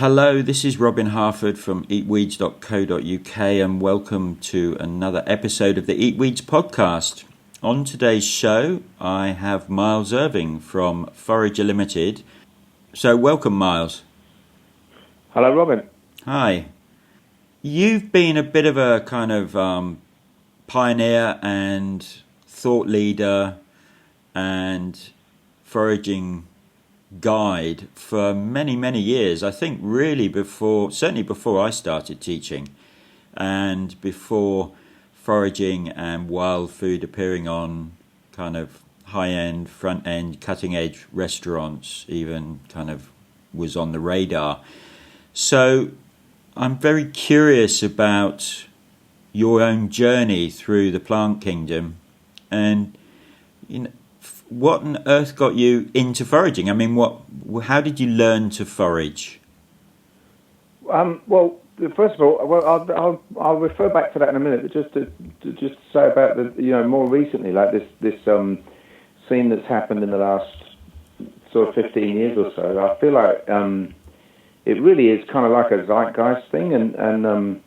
Hello, this is Robin Harford from eatweeds.co.uk and welcome to another episode of the Eat Weeds podcast. On today's show, I have Miles Irving from Forager Limited. So welcome, Miles. Hello, Robin. Hi. You've been a bit of a kind of pioneer and thought leader and foraging guide for many years. I think really certainly before I started teaching and before foraging and wild food appearing on kind of high-end, front-end, cutting-edge restaurants even kind of was on the radar. So I'm very curious about your own journey through the plant kingdom and what on earth got you into foraging? I mean, how did you learn to forage? Well, first of all, I'll refer back to that in a minute. But just to say about more recently, like this scene that's happened in the last sort of 15 years or so. I feel like it really is kind of like a zeitgeist thing, and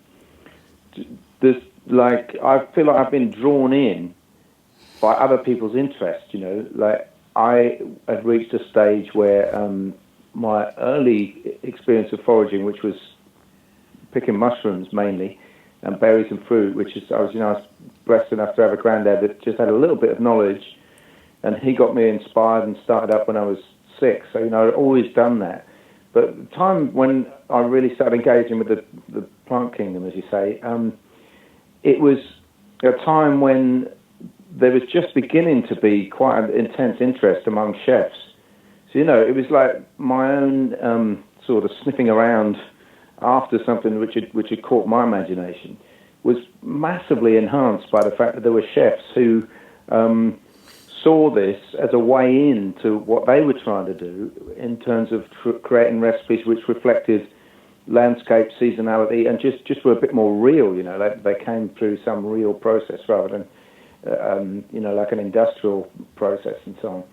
there's I feel like I've been drawn in by other people's interest, like I had reached a stage where my early experience of foraging, which was picking mushrooms mainly, and berries and fruit, I was blessed enough to have a granddad that just had a little bit of knowledge, and he got me inspired and started up when I was 6. So, I'd always done that. But the time when I really started engaging with the plant kingdom, as you say, it was a time when there was just beginning to be quite an intense interest among chefs. So, it was like my own sort of sniffing around after something which had caught my imagination was massively enhanced by the fact that there were chefs who saw this as a way into what they were trying to do in terms of creating recipes which reflected landscape, seasonality, and just were a bit more real. They came through some real process rather than like an industrial process and so on.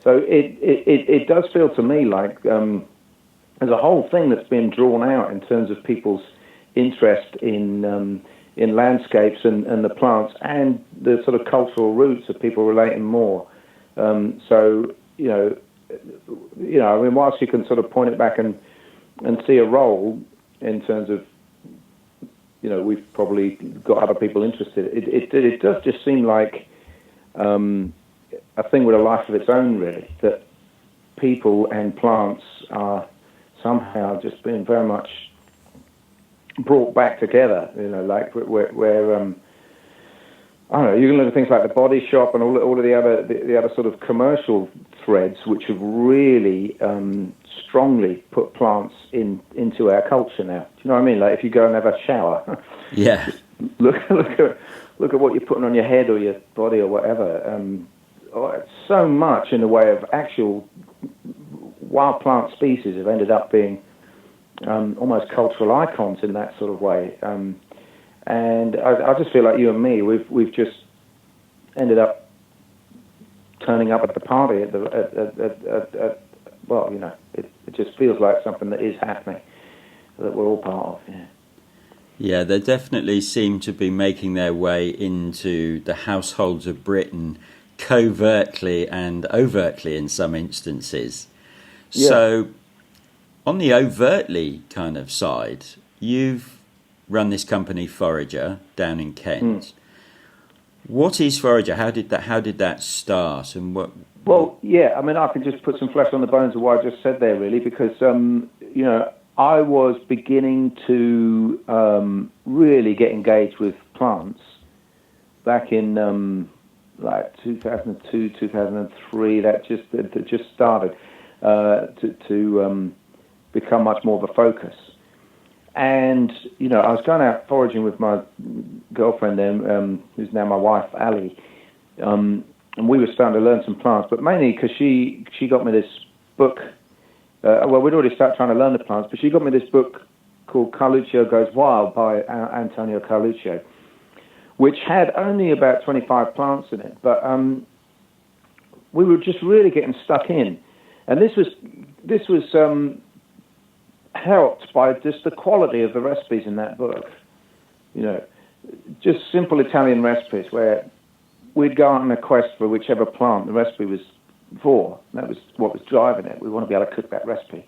So it does feel to me like there's a whole thing that's been drawn out in terms of people's interest in landscapes and the plants and the sort of cultural roots of people relating more. So I mean, whilst you can sort of point it back and see a role in terms of we've probably got other people interested. It does just seem like a thing with a life of its own, really, that people and plants are somehow just being very much brought back together, like where I don't know, you can look at things like the Body Shop and all of the other sort of commercial threads which have really strongly put plants into our culture now. Do you know what I mean? Like if you go and have a shower, yeah, look at what you're putting on your head or your body or whatever. So much in the way of actual wild plant species have ended up being almost cultural icons in that sort of way. And I just feel like you and me, we've just ended up turning up at the party it just feels like something that is happening, that we're all part of. Yeah, they definitely seem to be making their way into the households of Britain covertly and overtly in some instances. Yeah. So on the overtly kind of side, you've run this company Forager down in Kent. What is Forager? How did that start? And what? Well, yeah, I mean, I can just put some flesh on the bones of what I just said there, really, because I was beginning to really get engaged with plants back in like 2002, 2003. That just started to become much more of a focus. And, I was going out foraging with my girlfriend then, who's now my wife, Ali, and we were starting to learn some plants, but mainly because she got me this book. We'd already started trying to learn the plants, but she got me this book called Carluccio Goes Wild by Antonio Carluccio, which had only about 25 plants in it, but we were just really getting stuck in. And this was helped by just the quality of the recipes in that book. You know, just simple Italian recipes where we'd go on a quest for whichever plant the recipe was for. That was what was driving it. We want to be able to cook that recipe.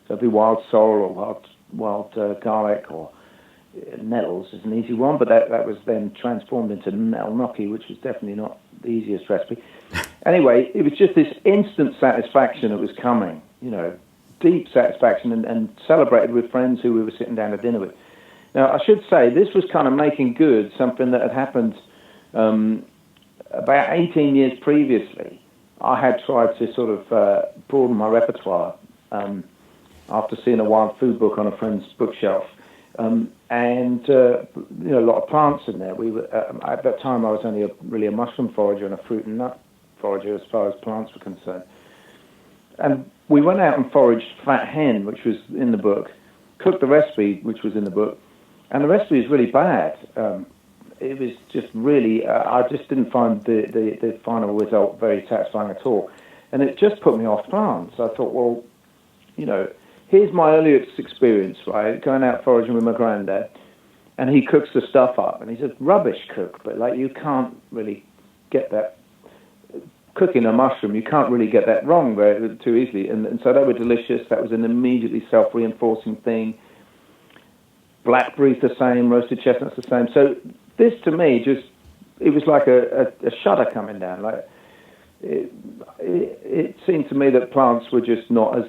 So it'd be wild sorrel or wild garlic, or nettles is an easy one, but that was then transformed into nettle gnocchi, which was definitely not the easiest recipe. Anyway, it was just this instant satisfaction that was coming, you know, deep satisfaction, and celebrated with friends who we were sitting down to dinner with. Now, I should say, this was kind of making good something that had happened about 18 years previously. I had tried to sort of broaden my repertoire after seeing a wild food book on a friend's bookshelf. And you know, a lot of plants in there. We were, at that time, I was only really a mushroom forager and a fruit and nut forager as far as plants were concerned. And we went out and foraged fat hen, which was in the book, cooked the recipe, which was in the book, and the recipe was really bad. It was just really, I just didn't find the final result very satisfying at all. And it just put me off plants. I thought, well, you know, here's my earliest experience, right, going out foraging with my granddad, and he cooks the stuff up, and he's a rubbish cook, but, like, you can't really get that. Cooking a mushroom, you can't really get that wrong very too easily, and so they were delicious. That was an immediately self-reinforcing thing. Blackberries the same, roasted chestnuts the same. So this, to me, just, it was like a shudder coming down. Like it seemed to me that plants were just not as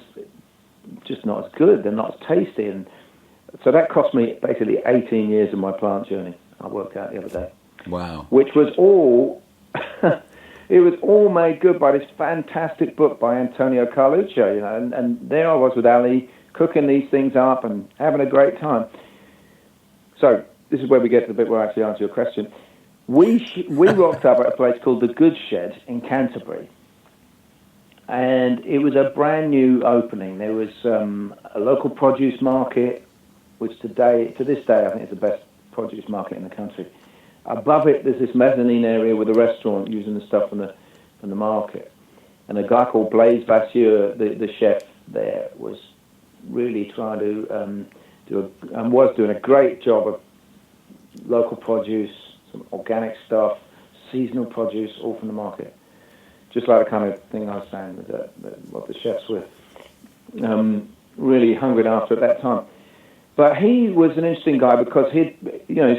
good. They're not as tasty, and so that cost me basically 18 years of my plant journey. I worked out the other day. Wow. Which was all. It was all made good by this fantastic book by Antonio Carluccio, you know, and there I was with Ali, cooking these things up and having a great time. So this is where we get to the bit where I actually answer your question. We rocked up at a place called the Good Shed in Canterbury, and it was a brand new opening. There was a local produce market, which to this day I think is the best produce market in the country. Above it, there's this mezzanine area with a restaurant using the stuff from the market. And a guy called Blaise Vasseur, the chef there, was really trying to was doing a great job of local produce, some organic stuff, seasonal produce, all from the market. Just like the kind of thing I was saying with what the chefs were really hungry after at that time. But he was an interesting guy because he's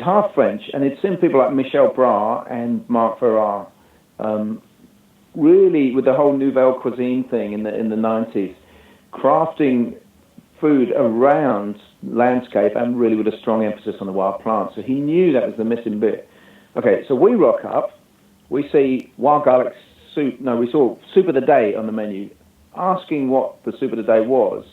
half French, and he'd seen people like Michel Bras and Marc Ferrar, really with the whole Nouvelle Cuisine thing in the 90s, crafting food around landscape and really with a strong emphasis on the wild plants. So he knew that was the missing bit. Okay, so we rock up, we see wild garlic soup. No, we saw soup of the day on the menu. Asking what the soup of the day was,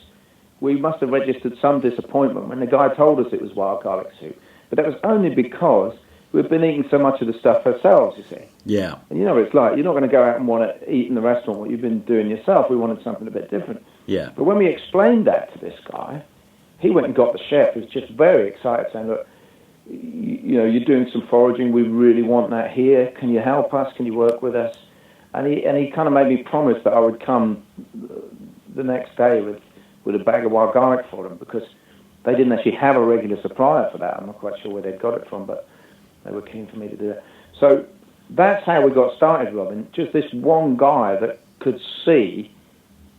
we must have registered some disappointment when the guy told us it was wild garlic soup. But that was only because we've been eating so much of the stuff ourselves, you see. Yeah. And you know what it's like. You're not going to go out and want to eat in the restaurant what you've been doing yourself. We wanted something a bit different. Yeah. But when we explained that to this guy, he went and got the chef, who was just very excited, saying, look, you're doing some foraging. We really want that here. Can you help us? Can you work with us? And he kind of made me promise that I would come the next day with a bag of wild garlic for them, because they didn't actually have a regular supplier for that. I'm not quite sure where they'd got it from, but they were keen for me to do that. So that's how we got started, Robin. Just this one guy that could see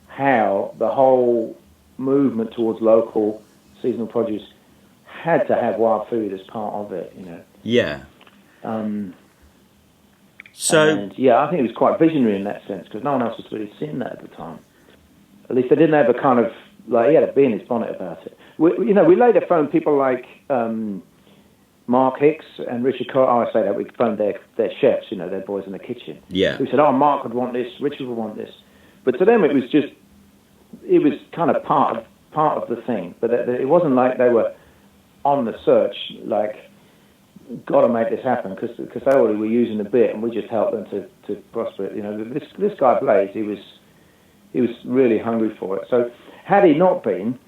how the whole movement towards local seasonal produce had to have wild food as part of it, you know. Yeah. And I think it was quite visionary in that sense, because no one else was really seeing that at the time. At least they didn't have a kind of, like, he had a bee in his bonnet about it. We later phoned people like Mark Hicks and Richard I say that, we phoned their chefs, their boys in the kitchen. Yeah. Who said, Mark would want this, Richard would want this. But to them it was kind of part of the thing. But it wasn't like they were on the search, like, got to make this happen, because they already were using the bit, and we just helped them to prosper it. This guy Blaise, he was really hungry for it. So had he not been,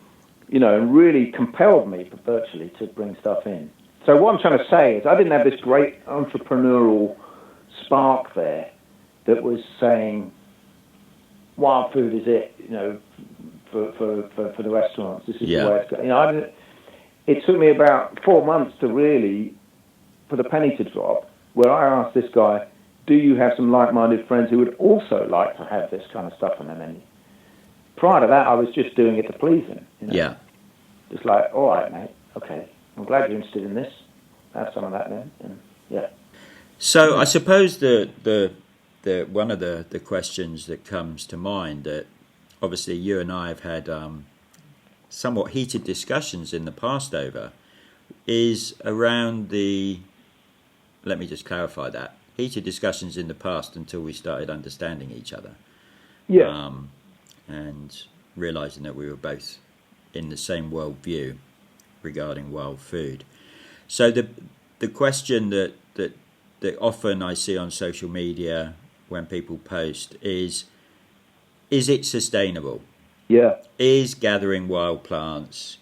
really compelled me virtually to bring stuff in. So what I'm trying to say is I didn't have this great entrepreneurial spark there that was saying wild food is it, for the restaurants. This is Yeah. the way it's going. It took me about 4 months to really, for the penny to drop, where I asked this guy, do you have some like-minded friends who would also like to have this kind of stuff on their menu? Prior to that, I was just doing it to please him. Yeah. Just like, all right, mate, okay, I'm glad you're interested in this. Have some of that then. And, yeah. So I suppose the one of the questions that comes to mind that obviously you and I have had somewhat heated discussions in the past over is around let me just clarify that, heated discussions in the past until we started understanding each other. Yeah. And realising that we were both in the same worldview regarding wild food. So the question that often I see on social media when people post is it sustainable? Yeah. Is gathering wild plants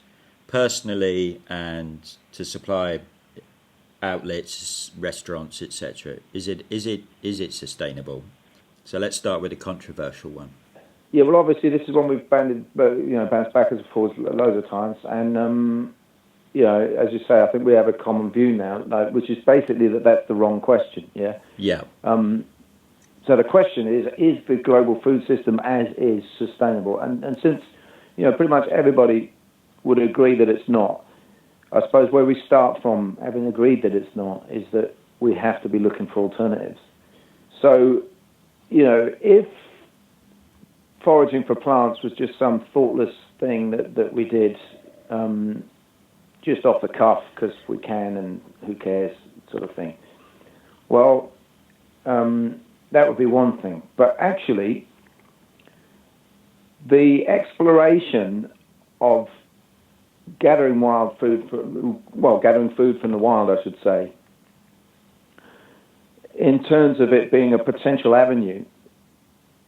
personally and to supply outlets, restaurants, etc., is it sustainable? So let's start with a controversial one. Yeah, well, obviously this is one we've bounced backwards and forwards loads of times, and as you say, I think we have a common view now, which is basically that's the wrong question. Yeah. Yeah. So the question is the global food system as is sustainable? And since pretty much everybody would agree that it's not, I suppose where we start from, having agreed that it's not, is that we have to be looking for alternatives. So, if foraging for plants was just some thoughtless thing that we did just off the cuff because we can and who cares sort of thing, well, that would be one thing. But actually, the exploration of gathering food from the wild, I should say, in terms of it being a potential avenue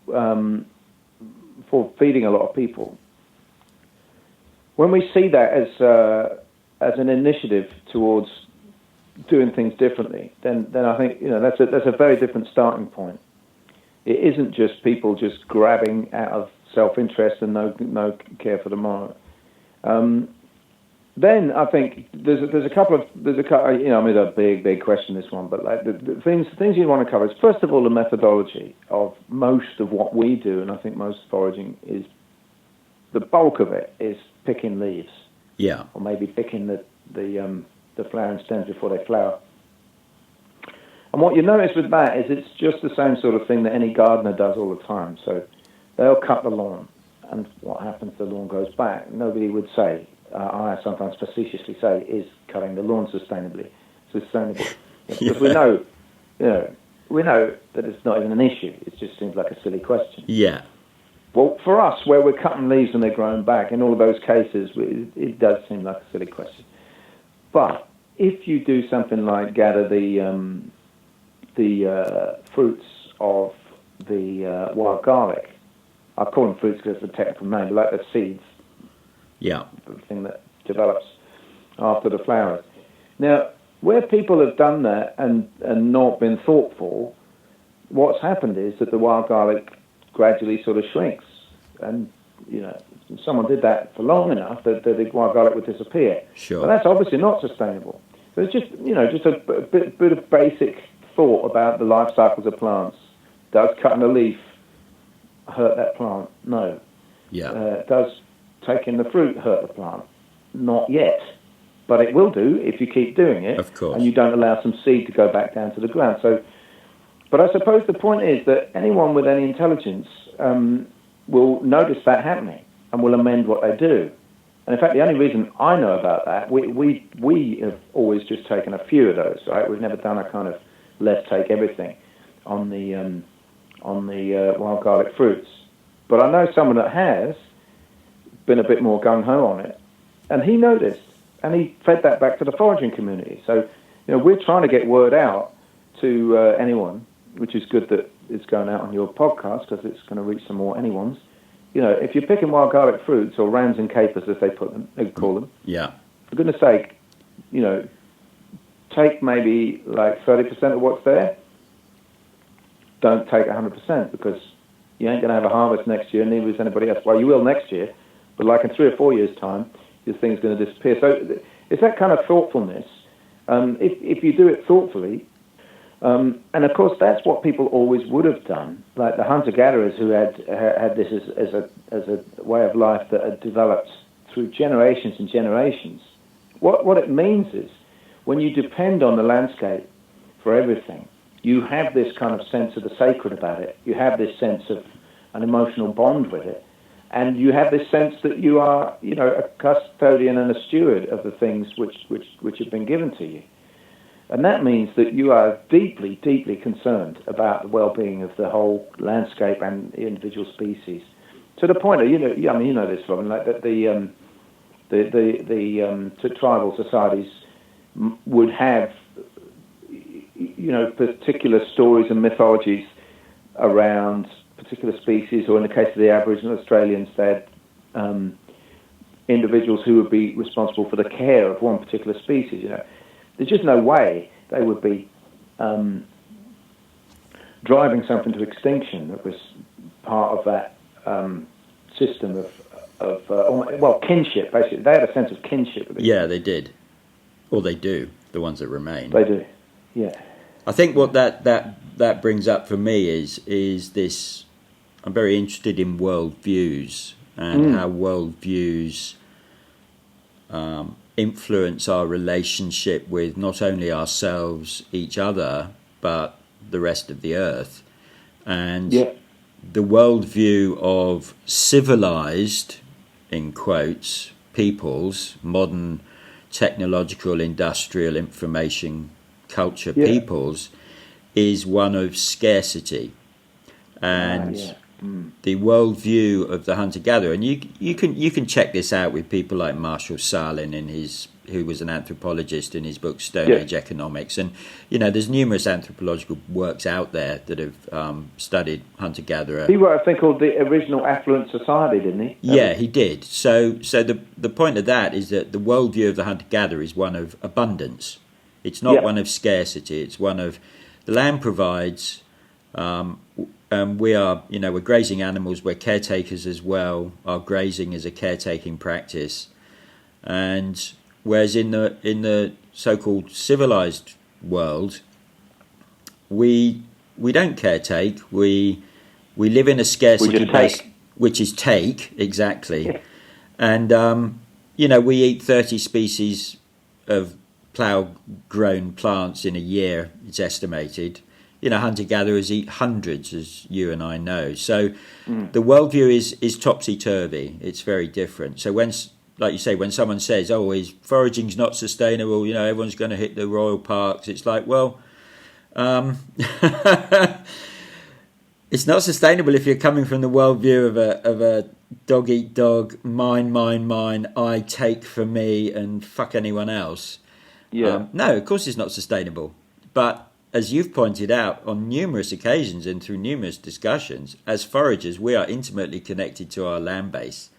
for feeding a lot of people, when we see that as an initiative towards doing things differently, then I think that's a very different starting point. It isn't just people just grabbing out of self-interest and no care for tomorrow. Then I think there's a couple. It's a big question, this one, but like the things you want to cover is, first of all, the methodology of most of what we do, and I think most foraging is, the bulk of it is picking leaves. Yeah. Or maybe picking the flowering stems before they flower. And what you notice with that is it's just the same sort of thing that any gardener does all the time. So they'll cut the lawn, and what happens? The lawn goes back. Nobody would say, I sometimes facetiously say, is cutting the lawn sustainable? Because we know that it's not even an issue. It just seems like a silly question. Yeah. Well, for us, where we're cutting leaves and they're growing back, in all of those cases, it does seem like a silly question. But if you do something like gather the fruits of the wild garlic, I call them fruits because it's a technical name, but like the seeds, yeah, the thing that develops after the flowers. Now, where people have done that and not been thoughtful, what's happened is that the wild garlic gradually sort of shrinks, and someone did that for long enough that the wild garlic would disappear. Sure. But that's obviously not sustainable. So it's just just a bit of basic thought about the life cycles of plants. Does cutting a leaf hurt that plant? No. Yeah. Does taking the fruit hurt the plant? Not yet. But it will do if you keep doing it. Of course. And you don't allow some seed to go back down to the ground. So, but I suppose the point is that anyone with any intelligence will notice that happening and will amend what they do. And in fact, the only reason I know about that, we have always just taken a few of those, right? We've never done a kind of let's take everything on the wild garlic fruits. But I know someone that has been a bit more gung-ho on it, and he noticed, and he fed that back to the foraging community. So, we're trying to get word out to anyone, which is good that it's going out on your podcast because it's going to reach some more anyone's. If you're picking wild garlic fruits, or rams and capers as they call them, yeah, for goodness sake, take maybe like 30% of what's there. Don't take 100% because you ain't going to have a harvest next year, neither is anybody else. Well, you will next year, But like in 3 or 4 years' time, this thing's going to disappear. So it's that kind of thoughtfulness. If you do it thoughtfully, and of course that's what people always would have done. Like the hunter-gatherers who had this as a way of life that had developed through generations and generations. What it means is, when you depend on the landscape for everything, you have this kind of sense of the sacred about it. You have this sense of an emotional bond with it. And you have this sense that you are, a custodian and a steward of the things which have been given to you. And that means that you are deeply, deeply concerned about the well-being of the whole landscape and the individual species. To the point that, you know this, Robin, like that the tribal societies would have, particular stories and mythologies around particular species, or in the case of the Aboriginal Australians, they had individuals who would be responsible for the care of one particular species. There's just no way they would be driving something to extinction that was part of that system of kinship, basically. They had a sense of kinship. Yeah, they did. Or they do, the ones that remain. They do, yeah. I think what that brings up for me is this. I'm very interested in worldviews and how worldviews influence our relationship with not only ourselves, each other, but the rest of the earth. And the worldview of civilized, in quotes, peoples, modern technological, industrial, information culture peoples, is one of scarcity. And the worldview of the hunter-gatherer, and you can check this out with people like Marshall Salin who was an anthropologist in his book Stone Age Economics, and there's numerous anthropological works out there that have studied hunter-gatherer. He wrote a thing called The Original Affluent Society, didn't he? Yeah, he did. So the point of that is that the worldview of the hunter-gatherer is one of abundance. It's not one of scarcity. It's one of the land provides. We are, we're grazing animals. We're caretakers as well. Our grazing is a caretaking practice, and whereas in the so-called civilized world, we don't caretake. We live in a scarcity base, which is take exactly, and we eat 30 species of plough-grown plants in a year. It's estimated. Hunter-gatherers eat hundreds, as you and I know. So the worldview is topsy-turvy. It's very different. So like you say, when someone says, is foraging's not sustainable, everyone's going to hit the royal parks, it's like, well, it's not sustainable if you're coming from the worldview of a dog-eat-dog, mine, I take for me and fuck anyone else. Yeah. No, of course it's not sustainable. But as you've pointed out on numerous occasions and through numerous discussions, as foragers, we are intimately connected to our land base,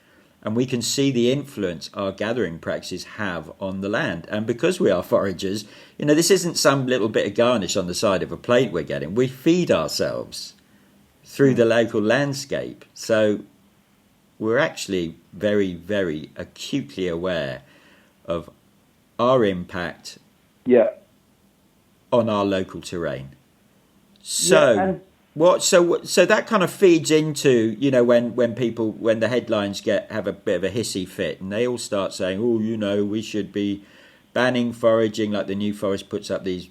and we can see the influence our gathering practices have on the land. And because we are foragers, this isn't some little bit of garnish on the side of a plate we're getting. We feed ourselves through the local landscape. So we're actually very, very acutely aware of our impact on our local terrain. So so that kind of feeds into when the headlines have a bit of a hissy fit, and they all start saying, we should be banning foraging, like the New Forest puts up these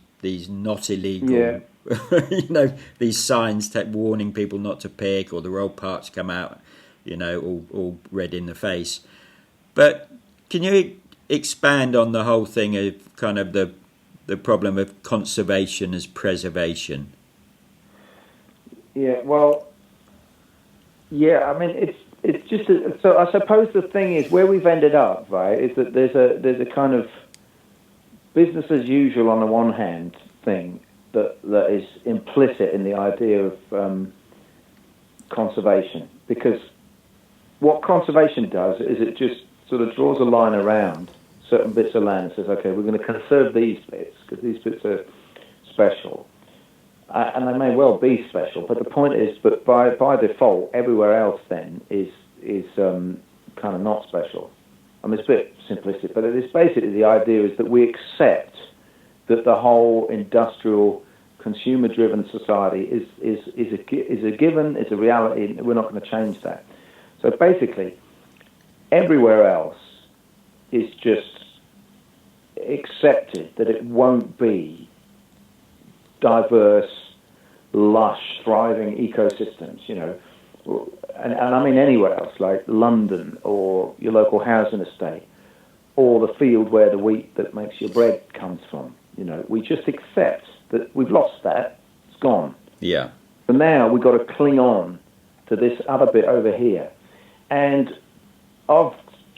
not illegal these signs warning people not to pick, or the royal parks come out all red in the face. But can you expand on the whole thing of kind of the problem of conservation as preservation? Yeah, well, I mean, it's just so I suppose the thing is where we've ended up, right, is that there's a kind of business as usual on the one hand thing that is implicit in the idea of conservation, because what conservation does is it just sort of draws a line around certain bits of land and says, okay, we're going to conserve these bits because these bits are special. And they may well be special, but the point is that by default, everywhere else then is kind of not special. I mean, it's a bit simplistic, but it's basically the idea is that we accept that the whole industrial, consumer-driven society is a given, is a reality, and we're not going to change that. So basically, everywhere else is just accepted that it won't be diverse, lush, thriving ecosystems, you know, and I mean anywhere else, like London or your local housing estate or the field where the wheat that makes your bread comes from. You know, we just accept that we've lost that, it's gone. Yeah. But now we've got to cling on to this other bit over here. And of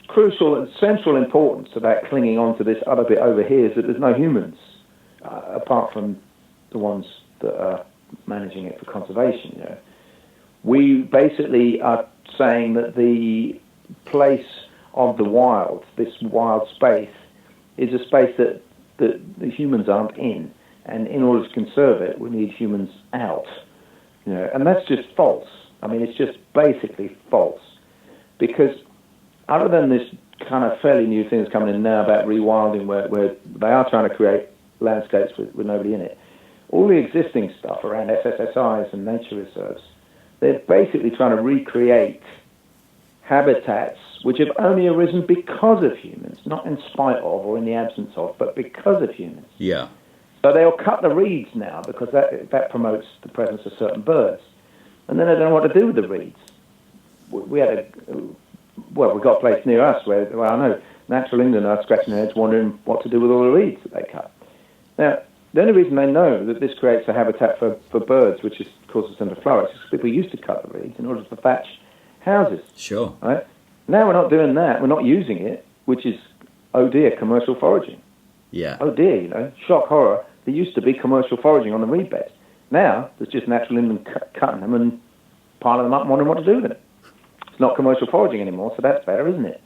crucial and central importance to that clinging on to this other bit over here is that there's no humans, apart from the ones that are managing it for conservation. You know, we basically are saying that the place of the wild, this wild space, is a space that the humans aren't in, and in order to conserve it, we need humans out. You know, and that's just false. I mean, it's just basically false, because other than this kind of fairly new thing that's coming in now about rewilding, where they are trying to create landscapes with nobody in it, all the existing stuff around SSSIs and nature reserves, they're basically trying to recreate habitats which have only arisen because of humans, not in spite of or in the absence of, but because of humans. Yeah. So they'll cut the reeds now because that promotes the presence of certain birds. And then they don't know what to do with the reeds. We got a place near us where I know Natural England are scratching their heads wondering what to do with all the reeds that they cut. Now, the only reason they know that this creates a habitat for birds, which causes them to flourish, is because people used to cut the reeds in order to thatch houses. Sure. Right? Now we're not doing that. We're not using it, which is, oh dear, commercial foraging. Yeah. Oh dear, you know, shock horror. There used to be commercial foraging on the reed beds. Now there's just Natural England cutting them and piling them up and wondering what to do with it. It's not commercial foraging anymore, so that's better, isn't it?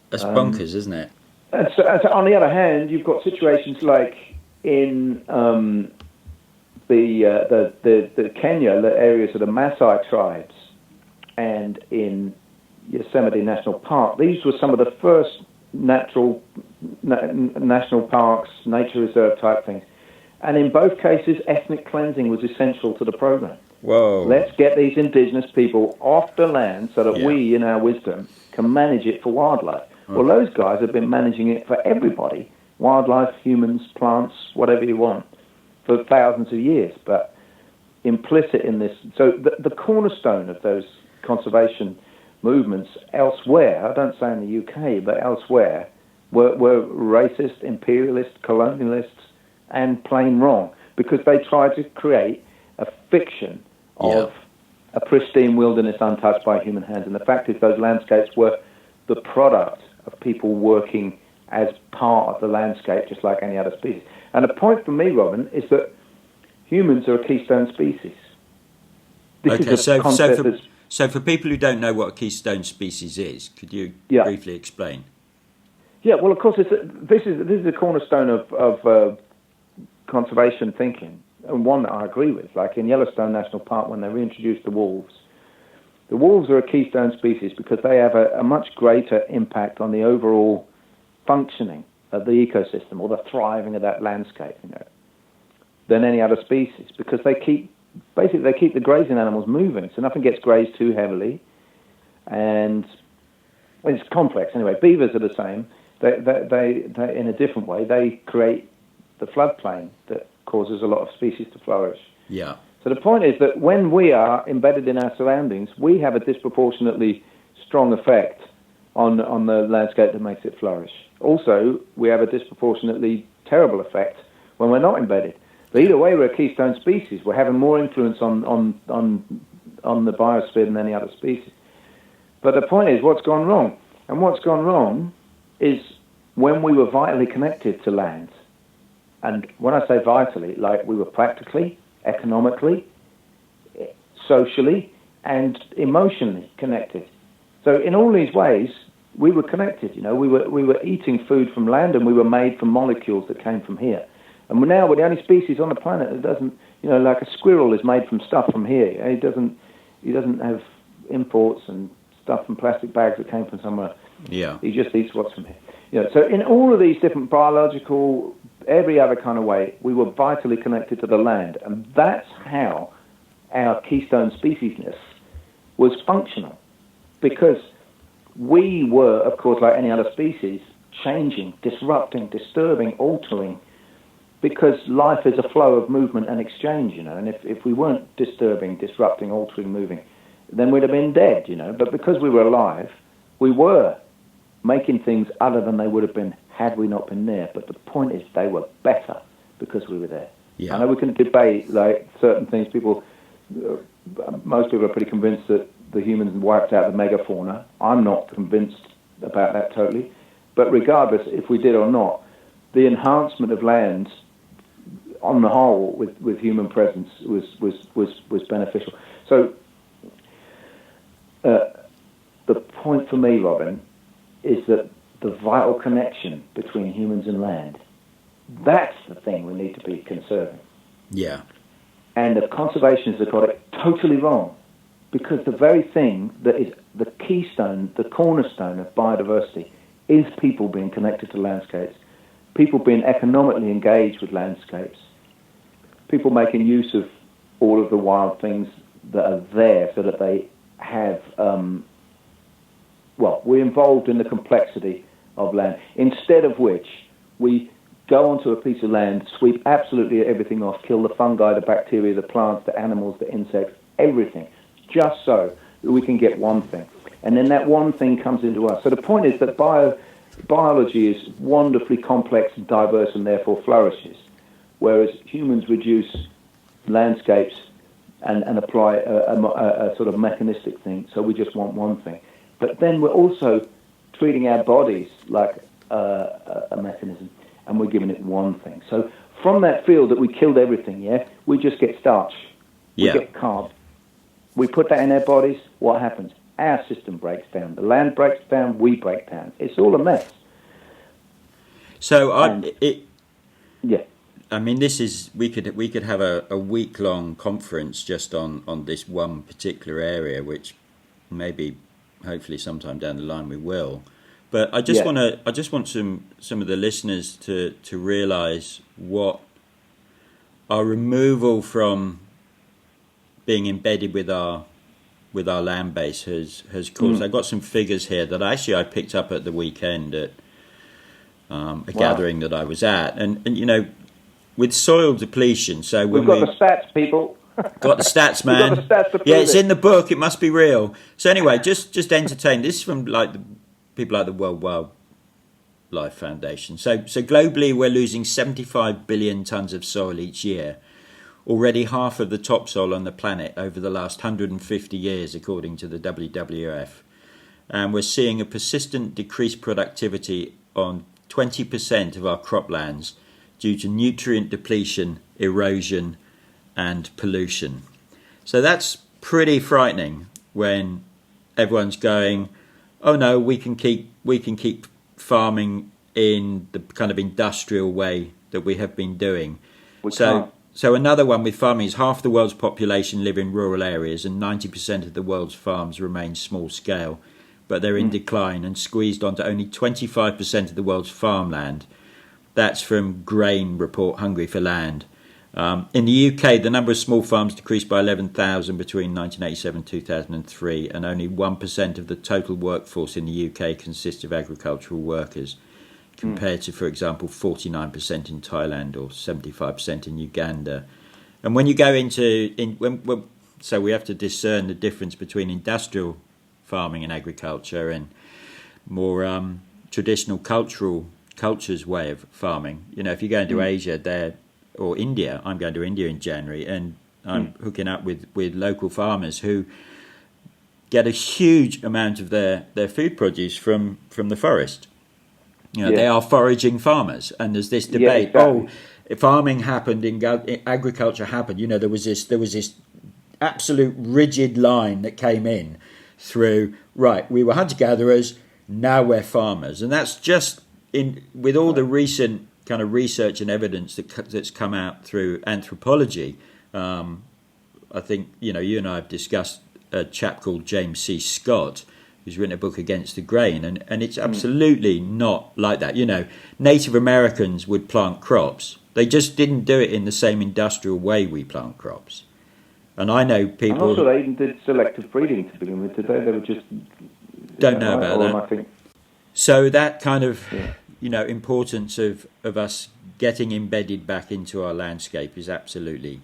That's bonkers, isn't it? And so, on the other hand, you've got situations like in the Kenya, the areas of the Maasai tribes, and in Yosemite National Park. These were some of the first national parks, nature reserve type things. And in both cases, ethnic cleansing was essential to the program. Whoa. Let's get these indigenous people off the land so that we, in our wisdom, can manage it for wildlife. Well, those guys have been managing it for everybody, wildlife, humans, plants, whatever you want, for thousands of years. But implicit in this, so the cornerstone of those conservation movements elsewhere, I don't say in the UK, but elsewhere, were racist, imperialist, colonialists, and plain wrong, because they tried to create a fiction of a pristine wilderness untouched by human hands. And the fact is those landscapes were the product of people working as part of the landscape, just like any other species. And the point for me, Robin, is that humans are a keystone species. So for people who don't know what a keystone species is, could you briefly explain? Yeah, well, of course, this is the cornerstone of conservation thinking, and one that I agree with. Like in Yellowstone National Park, when they reintroduced the wolves are a keystone species because they have a much greater impact on the overall functioning of the ecosystem or the thriving of that landscape, you know, than any other species, because they keep the grazing animals moving, so nothing gets grazed too heavily, and it's complex anyway. Beavers are the same. They in a different way, they create the floodplain that causes a lot of species to flourish. Yeah. So the point is that when we are embedded in our surroundings, we have a disproportionately strong effect on the landscape that makes it flourish. Also, we have a disproportionately terrible effect when we're not embedded. But either way, we're a keystone species. We're having more influence on the biosphere than any other species. But the point is, what's gone wrong? And what's gone wrong is when we were vitally connected to land. And when I say vitally, like we were practically, economically, socially, and emotionally connected. So in all these ways, we were connected. You know, we were eating food from land, and we were made from molecules that came from here. And now we're the only species on the planet that doesn't, you know, like a squirrel is made from stuff from here. You know, he doesn't have imports and stuff from plastic bags that came from somewhere. Yeah. He just eats what's from here. So in all of these different biological, every other kind of way, we were vitally connected to the land, and that's how our keystone speciesness was functional, because we were, of course, like any other species, changing, disrupting, disturbing, altering, because life is a flow of movement and exchange, and if we weren't disturbing, disrupting, altering, moving, then we'd have been dead, but because we were alive, we were making things other than they would have been had we not been there. But the point is, they were better because we were there. Yeah. I know we can debate like certain things. Most people are pretty convinced that the humans wiped out the megafauna. I'm not convinced about that totally. But regardless, if we did or not, the enhancement of lands, on the whole, with human presence, was beneficial. So the point for me, Robin, is that the vital connection between humans and land, that's the thing we need to be conserving. Yeah. And the conservationists have got it totally wrong, because the very thing that is the keystone, the cornerstone of biodiversity, is people being connected to landscapes, people being economically engaged with landscapes, people making use of all of the wild things that are there so that they have... we're involved in the complexity of land, instead of which we go onto a piece of land, sweep absolutely everything off, kill the fungi, the bacteria, the plants, the animals, the insects, everything, just so that we can get one thing. And then that one thing comes into us. So the point is that biology is wonderfully complex and diverse and therefore flourishes, whereas humans reduce landscapes and apply a sort of mechanistic thing, so we just want one thing. But then we're also treating our bodies like a mechanism, and we're giving it one thing. So from that field that we killed everything, we just get starch. We get carb. We put that in our bodies, what happens? Our system breaks down. The land breaks down, we break down. It's all a mess. So this is we could have a week-long conference just on this one particular area, which maybe hopefully sometime down the line we will. But I just want some of the listeners to realise what our removal from being embedded with our land base has caused. I've got some figures here that I picked up at the weekend at a gathering that I was at, and with soil depletion. So we've got the stats, people. Got the stats, man. Got the stats to prove it's in the book. It must be real. So anyway, just entertain. This is from the people like the World Wildlife Foundation. So globally, we're losing 75 billion tons of soil each year. Already half of the topsoil on the planet over the last 150 years, according to the WWF. And we're seeing a persistent decreased productivity on 20% of our croplands due to nutrient depletion, erosion, and pollution. So that's pretty frightening when everyone's going, oh no, we can keep farming in the kind of industrial way that we have been doing. So another one with farming is half the world's population live in rural areas and 90% of the world's farms remain small scale, but they're in decline and squeezed onto only 25% of the world's farmland. That's from Grain Report Hungry for Land. In the UK, the number of small farms decreased by 11,000 between 1987 and 2003, and only 1% of the total workforce in the UK consists of agricultural workers, compared to, for example, 49% in Thailand or 75% in Uganda. And when you go so we have to discern the difference between industrial farming and agriculture and more traditional culture's way of farming. If you go into Asia, or India, I'm going to India in January, and I'm hooking up with local farmers who get a huge amount of their food produce from the forest. They are foraging farmers, and there's this debate. Exactly. If farming happened, agriculture happened. There was this absolute rigid line that came in through. Right, we were hunter gatherers, now we're farmers, and that's just with all the recent kind of research and evidence that's come out through anthropology. I think you and I have discussed a chap called James C. Scott, who's written a book against the grain, and it's absolutely not like that. You know, Native Americans would plant crops. They just didn't do it in the same industrial way we plant crops. And I know people... I'm not sure they even did selective breeding to begin with, did they? They were just... Don't know about that. I think... So that kind of, you know, importance of us getting embedded back into our landscape is absolutely,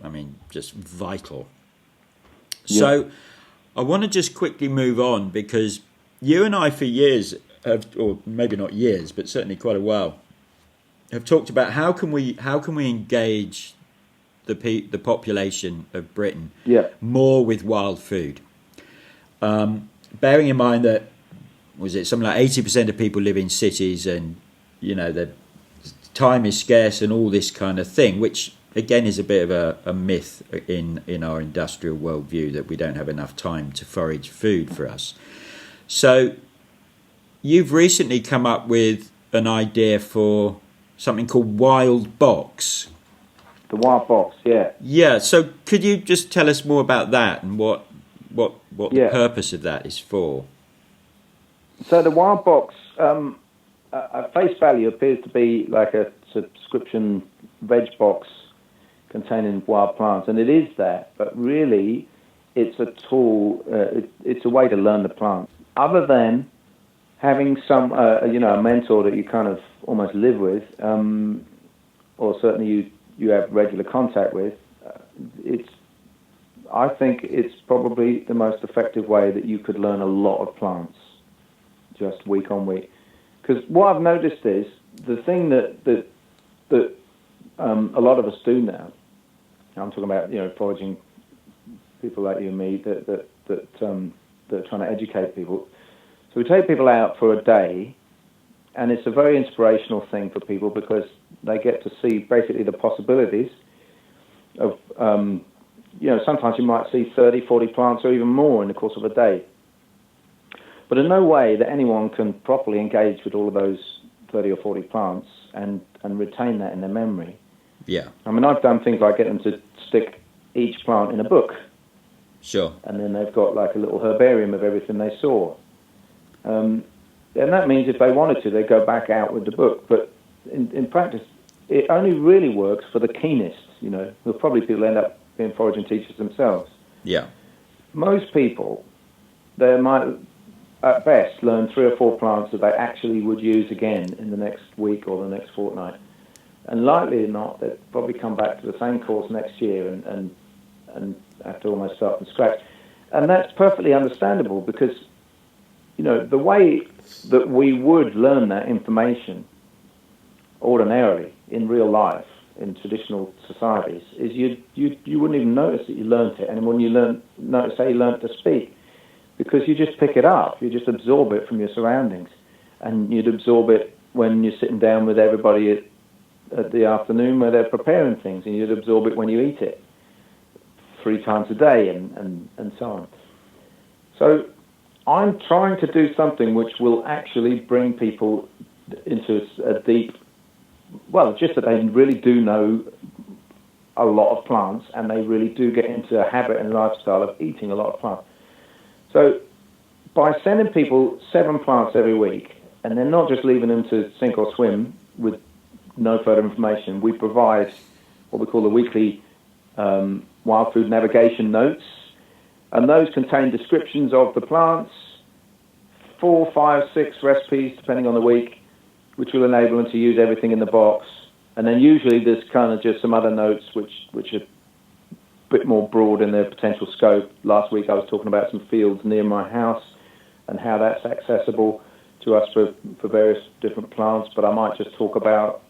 I mean, just vital. Yeah. So I want to just quickly move on, because you and I for years have, or maybe not years, but certainly quite a while, have talked about how can we engage the population of Britain more with wild food. Bearing in mind that, was it something like 80% of people live in cities, and you know the time is scarce and all this kind of thing, which again is a bit of a myth in our industrial worldview, that we don't have enough time to forage food for us. So you've recently come up with an idea for something called Wildbox. The Wildbox, yeah. Yeah, so could you just tell us more about that and what the purpose of that is for? So the Wildbox, at face value, appears to be like a subscription veg box containing wild plants, and it is that, but really it's a tool, it's a way to learn the plant. Other than having some, a mentor that you kind of almost live with, or certainly you have regular contact with, I think it's probably the most effective way that you could learn a lot of plants, just week on week. Because what I've noticed is the thing that a lot of us do now. I'm talking about foraging people like you and me that are trying to educate people. So we take people out for a day, and it's a very inspirational thing for people because they get to see basically the possibilities of, sometimes you might see 30, 40 plants or even more in the course of a day. But in no way that anyone can properly engage with all of those 30 or 40 plants and retain that in their memory. Yeah. I mean, I've done things like get them to stick each plant in a book. Sure. And then they've got like a little herbarium of everything they saw. And that means if they wanted to, they'd go back out with the book. But in practice, it only really works for the keenest, who'll probably people end up being foraging teachers themselves. Yeah. Most people, they might, at best, learn 3 or 4 plants that they actually would use again in the next week or the next fortnight. And likely or not, they'd probably come back to the same course next year and have to almost start from scratch. And that's perfectly understandable because, the way that we would learn that information ordinarily in real life, in traditional societies, is you wouldn't even notice that you learnt it. And when you notice how you learnt to speak, because you just pick it up, you just absorb it from your surroundings. And you'd absorb it when you're sitting down with everybody at the afternoon where they're preparing things, and you'd absorb it when you eat it 3 times a day and so on. So I'm trying to do something which will actually bring people into a deep, just that they really do know a lot of plants, and they really do get into a habit and lifestyle of eating a lot of plants. So by sending people 7 plants every week, and then not just leaving them to sink or swim with no further information, we provide what we call the weekly wild food navigation notes, and those contain descriptions of the plants, 4, 5, 6 recipes, depending on the week, which will enable them to use everything in the box. And then usually there's kind of just some other notes which are a bit more broad in their potential scope. Last week I was talking about some fields near my house and how that's accessible to us for various different plants, but I might just talk about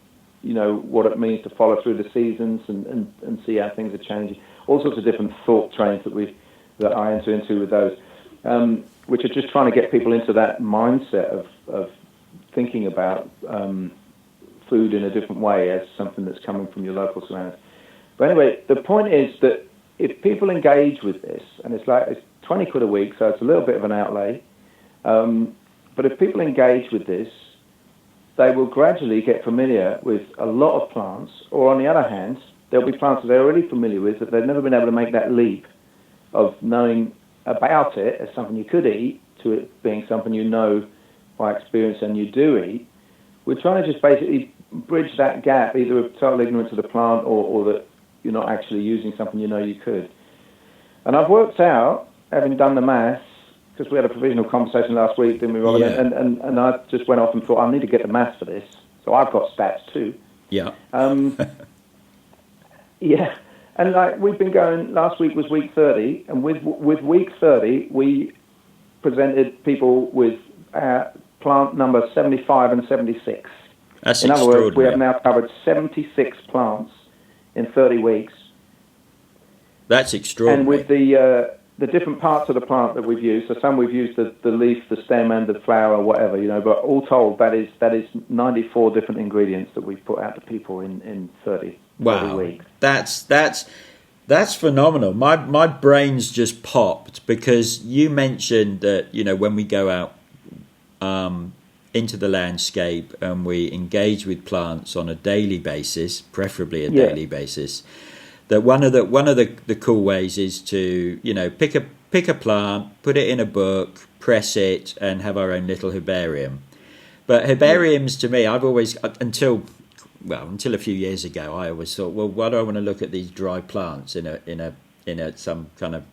what it means to follow through the seasons and see how things are changing. All sorts of different thought trains that I enter into with those, which are just trying to get people into that mindset of thinking about food in a different way as something that's coming from your local surroundings. But anyway, the point is that if people engage with this, and it's 20 quid a week, so it's a little bit of an outlay, but if people engage with this, they will gradually get familiar with a lot of plants, or on the other hand, there'll be plants that they're already familiar with that they've never been able to make that leap of knowing about it as something you could eat to it being something you know by experience and you do eat. We're trying to just basically bridge that gap, either of total ignorance of the plant or that you're not actually using something you know you could. And I've worked out, having done the maths, because we had a provisional conversation last week, didn't we, Robin? Yeah. And I just went off and thought, I need to get the maths for this. So I've got stats too. Yeah. Yeah. And like we've been going, last week was week 30, and with week 30, we presented people with plant number 75 and 76. That's in other words, we extraordinary. have now covered 76 plants in 30 weeks. That's extraordinary. And with the different parts of the plant that we've used, so some we've used the leaf, the stem, and the flower, whatever, but all told, that is 94 different ingredients that we've put out to people in 30 weeks. That's phenomenal. My brain's just popped because you mentioned that, when we go out into the landscape and we engage with plants on a daily basis, preferably a daily basis, that one of the cool ways is to pick a plant, put it in a book, press it, and have our own little herbarium. But herbariums, to me, I've always until a few years ago, I always thought, well, why do I want to look at these dry plants in a some kind of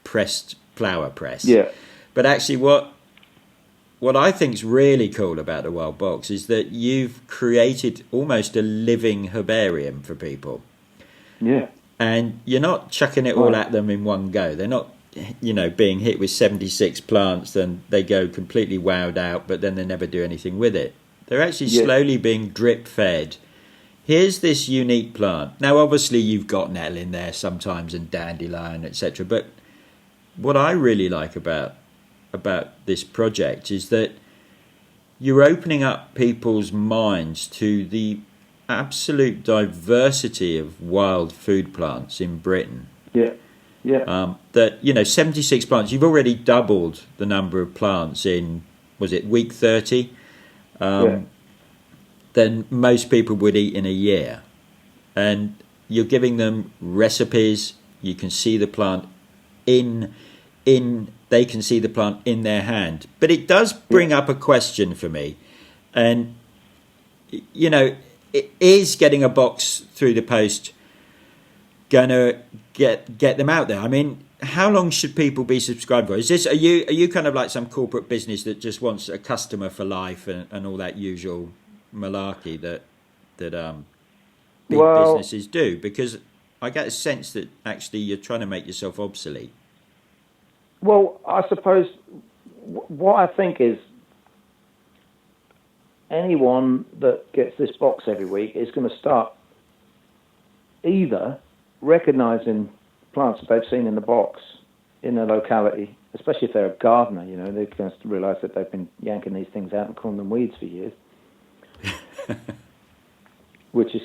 pressed flower press? Yeah. But actually, what I think's really cool about the Wildbox is that you've created almost a living herbarium for people. Yeah. And you're not chucking it all at them in one go. They're not, being hit with 76 plants, then they go completely wowed out, but then they never do anything with it. They're actually slowly being drip fed. Here's this unique plant. Now, obviously, you've got nettle in there sometimes and dandelion, etc. But what I really like about this project is that you're opening up people's minds to the absolute diversity of wild food plants in Britain. Yeah. Yeah. 76 plants. You've already doubled the number of plants in, was it week 30? Than most people would eat in a year. And you're giving them recipes. You can see the plant they can see the plant in their hand. But it does bring up a question for me. And, it is getting a box through the post going to get them out there. I mean, how long should people be subscribed for? Are you kind of like some corporate business that just wants a customer for life and all that usual malarkey that big businesses do? Because I get a sense that actually you're trying to make yourself obsolete. Well, I suppose what I think is anyone that gets this box every week is going to start either recognising plants that they've seen in the box in their locality, especially if they're a gardener, they're going to realise that they've been yanking these things out and calling them weeds for years. Which is,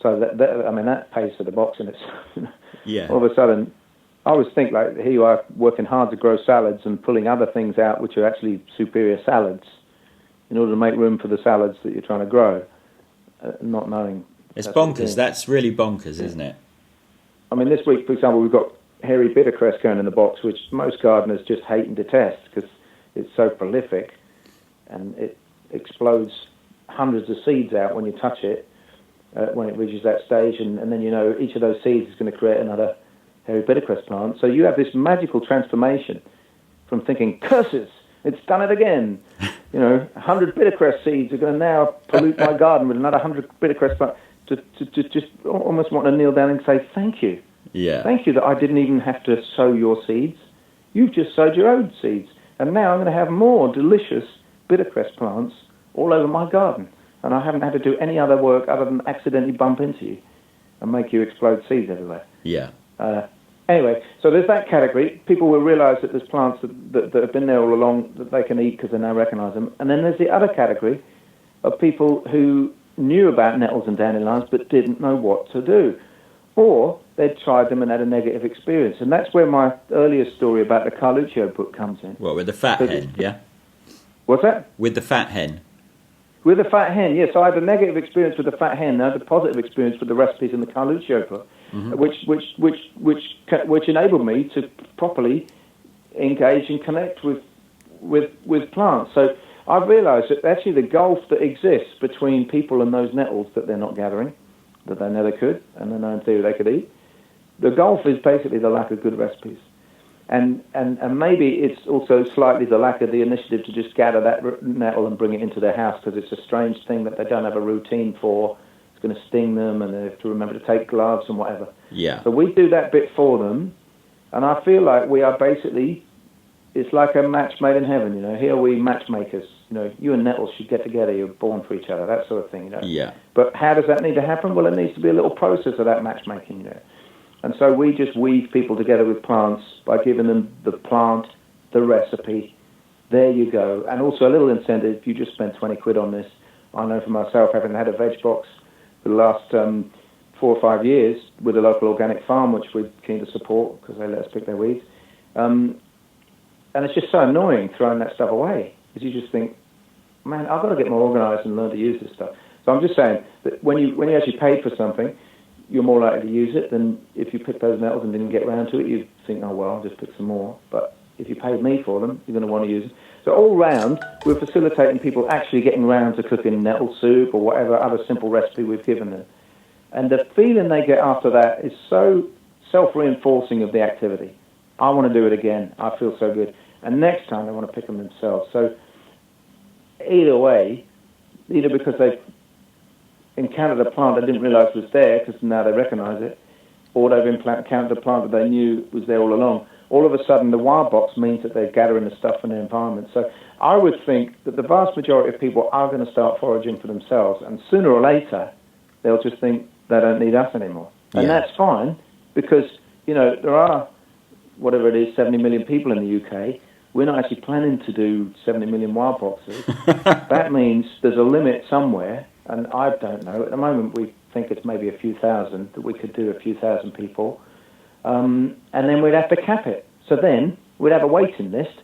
so that pays for the box in itself. Yeah. All of a sudden, I always think like here you are working hard to grow salads and pulling other things out which are actually superior salads in order to make room for the salads that you're trying to grow, not knowing. It's bonkers. That's really bonkers, isn't it? I mean, this week, for example, we've got hairy bittercress going in the box, which most gardeners just hate and detest because it's so prolific and it explodes hundreds of seeds out when you touch it, when it reaches that stage, and then each of those seeds is going to create another hairy bittercress plant. So you have this magical transformation from thinking, curses, it's done it again. 100 bittercress seeds are going to now pollute my garden with another 100 bittercress plants, to just almost want to kneel down and say, thank you. Yeah. Thank you that I didn't even have to sow your seeds. You've just sowed your own seeds. And now I'm going to have more delicious bittercress plants all over my garden. And I haven't had to do any other work other than accidentally bump into you and make you explode seeds everywhere. Yeah. Anyway, so there's that category. People will realise that there's plants that have been there all along that they can eat because they now recognise them. And then there's the other category of people who knew about nettles and dandelions but didn't know what to do. Or they'd tried them and had a negative experience. And that's where my earlier story about the Carluccio book comes in. What, with the fat hen, yeah? What's that? With the fat hen. With the fat hen, yes. So I had a negative experience with the fat hen. I had a positive experience with the recipes in the Carluccio book, which enabled me to properly engage and connect with plants. So I've realised that actually the gulf that exists between people and those nettles that they're not gathering, that they never could, and they know in theory they could eat, the gulf is basically the lack of good recipes. And maybe it's also slightly the lack of the initiative to just gather that nettle and bring it into their house, because it's a strange thing that they don't have a routine for. It's going to sting them, and they have to remember to take gloves and whatever. Yeah. So we do that bit for them, and I feel like we are basically, it's like a match made in heaven, you know. Here we matchmakers, you know, you and nettles should get together, you're born for each other, that sort of thing, you know. Yeah. But how does that need to happen? Well, it needs to be a little process of that matchmaking, you know. And so we just weave people together with plants by giving them the plant, the recipe. There you go. And also a little incentive. If you just spend 20 quid on this, I know for myself, having had a veg box for the last 4 or 5 years with a local organic farm, which we're keen to support because they let us pick their weeds. And it's just so annoying throwing that stuff away, because you just think, man, I've got to get more organised and learn to use this stuff. So I'm just saying that when you actually pay for something, you're more likely to use it than if you picked those nettles and didn't get round to it. You think, oh, well, I'll just pick some more. But if you paid me for them, you're going to want to use it. So all round, we're facilitating people actually getting round to cooking nettle soup or whatever other simple recipe we've given them. And the feeling they get after that is so self-reinforcing of the activity. I want to do it again. I feel so good. And next time they want to pick them themselves. So either way, either because they've encountered a plant they didn't realise was there, because now they recognise it, or they've encountered a plant that they knew was there all along, all of a sudden the Wildbox means that they're gathering the stuff in their environment. So I would think that the vast majority of people are going to start foraging for themselves, and sooner or later they'll just think they don't need us anymore. And that's fine, because, you know, there are, whatever it is, 70 million people in the UK. We're not actually planning to do 70 million Wildboxes. That means there's a limit somewhere. And I don't know. At the moment, we think it's maybe a few thousand, that we could do a few thousand people. And then we'd have to cap it. So then we'd have a waiting list,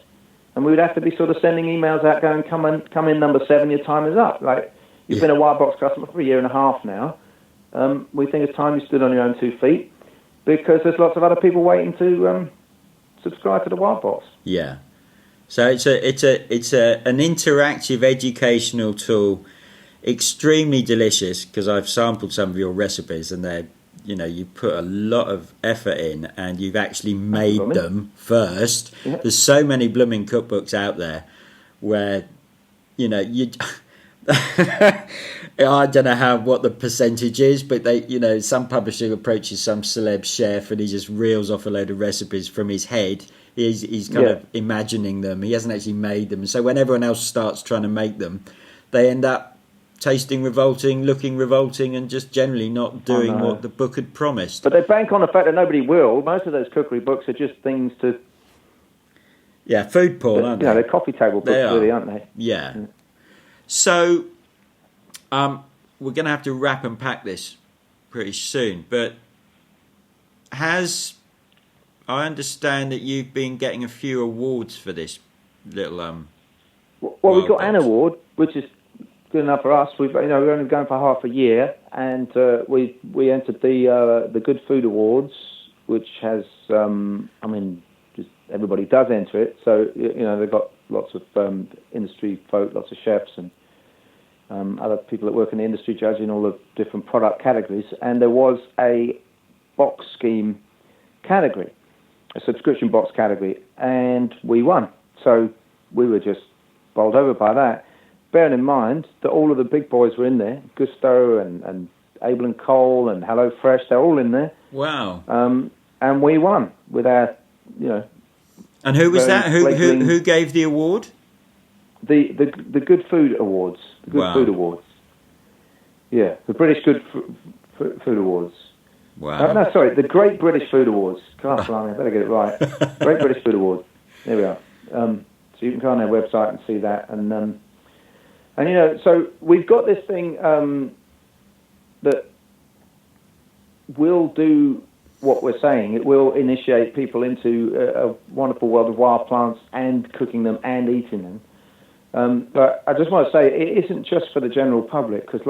and we would have to be sort of sending emails out going, come in number 7, your time is up. Like, you've been a Wildbox customer for a year and a half now. We think it's time you stood on your own 2 feet, because there's lots of other people waiting to subscribe to the Wildbox. Yeah. So it's an interactive educational tool. Extremely delicious, because I've sampled some of your recipes, and they're, you know, you put a lot of effort in, and you've actually made them first. Yeah. There's so many blooming cookbooks out there where, you know, you I don't know what the percentage is, but they, you know, some publisher approaches some celeb chef and he just reels off a load of recipes from his head. He's kind of imagining them. He hasn't actually made them. So when everyone else starts trying to make them, they end up tasting revolting, looking revolting, and just generally not doing what the book had promised. But they bank on the fact that nobody will. Most of those cookery books are just things to... Yeah, food porn, aren't they? You know, they're coffee table books, really, aren't they? Yeah. So, we're going to have to wrap and pack this pretty soon. But I understand that you've been getting a few awards for this little... Well, we got an award, which is good enough for us. We're only going for half a year, and we entered the Good Food Awards, which has just everybody does enter it. So they've got lots of industry folk, lots of chefs, and other people that work in the industry judging all the different product categories. And there was a box scheme category, a subscription box category, and we won. So we were just bowled over by that. Bearing in mind that all of the big boys were in there, Gusto and Abel & Cole and Hello Fresh, they're all in there. Wow. And we won with our, And who was that? Who gave the award? The Good Food Awards. The Good Food Awards. Yeah, the British Good Food Awards. Wow. No, sorry, the Great British Food Awards. God, blimey, I better get it right. Great British Food Awards. There we are. So you can go on their website and see that. And so we've got this thing that will do what we're saying. It will initiate people into a wonderful world of wild plants and cooking them and eating them. But I just want to say it isn't just for the general public, because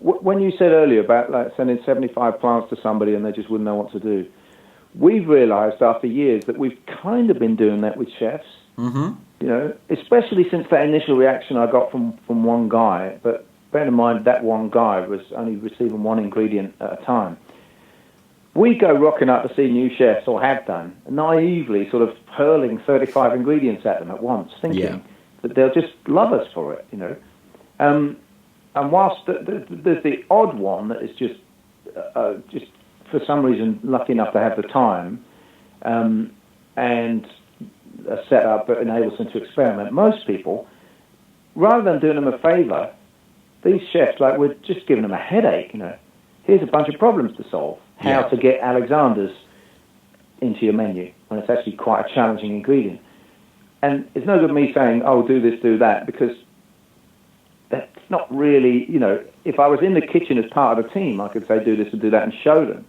when you said earlier about sending 75 plants to somebody and they just wouldn't know what to do, we've realised after years that we've kind of been doing that with chefs. Mm-hmm. You know, especially since that initial reaction I got from one guy. But bear in mind, that one guy was only receiving one ingredient at a time. We go rocking up to see new chefs, or have done, naively sort of hurling 35 ingredients at them at once, thinking that they'll just love us for it, you know. And whilst there's the odd one that is just for some reason lucky enough to have the time and a setup that enables them to experiment, most people, rather than doing them a favour, these chefs, like, we're just giving them a headache, you know. Here's a bunch of problems to solve. How to get Alexander's into your menu when it's actually quite a challenging ingredient. And it's no good me saying, oh, do this, do that, because that's not really, you know, if I was in the kitchen as part of the team, I could say do this and do that and show them.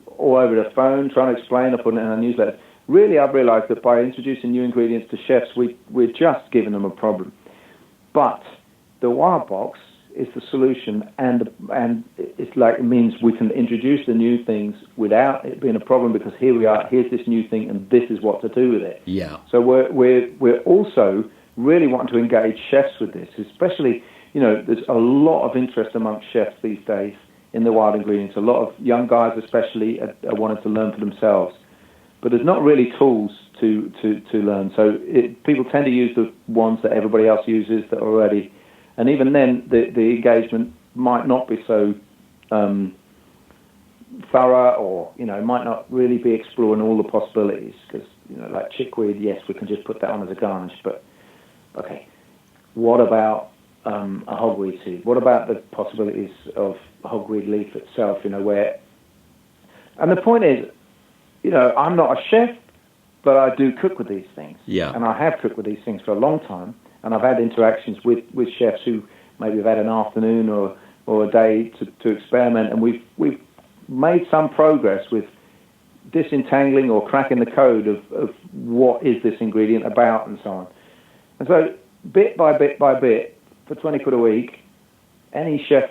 Or over the phone, trying to explain or put it in a newsletter. Really, I've realised that by introducing new ingredients to chefs, we're just giving them a problem. But the Wildbox is the solution, and it's like, it means we can introduce the new things without it being a problem, because here we are, here's this new thing, and this is what to do with it. Yeah. So we're also really wanting to engage chefs with this, especially, you know, there's a lot of interest amongst chefs these days in the wild ingredients. A lot of young guys especially are wanting to learn for themselves, but there's not really tools to learn. So people tend to use the ones that everybody else uses that are already. And even then, the engagement might not be so thorough, or, you know, might not really be exploring all the possibilities. Because, you know, like chickweed, yes, we can just put that on as a garnish. But, okay, what about a hogweed seed? What about the possibilities of hogweed leaf itself, you know, where... And the point is, you know, I'm not a chef, but I do cook with these things. Yeah. And I have cooked with these things for a long time. And I've had interactions with chefs who maybe have had an afternoon or a day to experiment, and we've made some progress with disentangling or cracking the code of what is this ingredient about and so on. And so bit by bit by bit, for 20 quid a week, any chef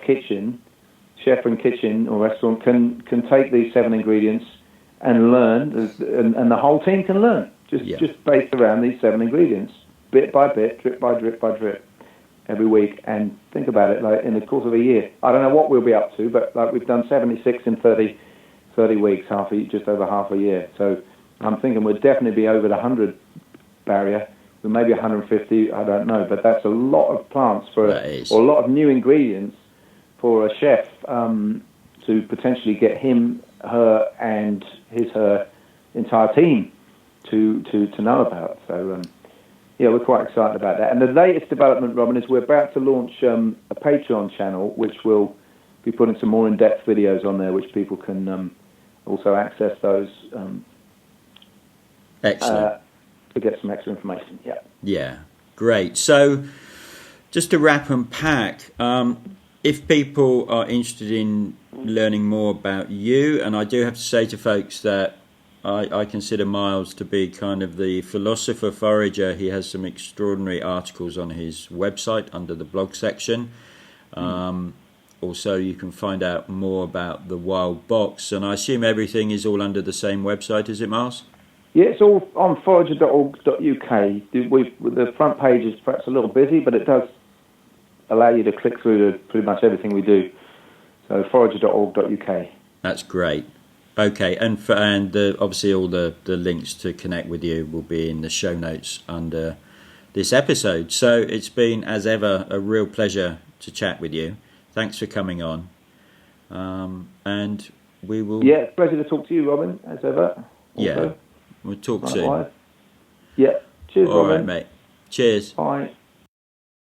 and kitchen or restaurant can take these 7 ingredients and learn, and the whole team can learn just based around these 7 ingredients. Bit by bit, drip by drip by drip, every week. And think about it, like, in the course of a year, I don't know what we'll be up to, but like, we've done 76 in 30 weeks, just over half a year. So I'm thinking we'll definitely be over the 100 barrier. We may be 150, I don't know, but that's a lot of plants or a lot of new ingredients for a chef to potentially get him, her, and her entire team to know about. So. Yeah, we're quite excited about that. And the latest development, Robin, is we're about to launch a Patreon channel, which will be putting some more in-depth videos on there, which people can also access those. Excellent. To get some extra information, yeah. Yeah, great. So just to wrap and pack, if people are interested in learning more about you, and I do have to say to folks that I consider Miles to be kind of the philosopher forager. He has some extraordinary articles on his website under the blog section. Also, you can find out more about the Wildbox, and I assume everything is all under the same website, is it, Miles? Yeah, it's all on forager.org.uk. The front page is perhaps a little busy, but it does allow you to click through to pretty much everything we do. So forager.org.uk. That's great. Okay, and obviously all the links to connect with you will be in the show notes under this episode. So it's been, as ever, a real pleasure to chat with you. Thanks for coming on. And we will... Yeah, pleasure to talk to you, Robin, as ever. Also. Yeah, we'll talk soon. Yeah, cheers, all Robin. Right, mate. Cheers. Bye.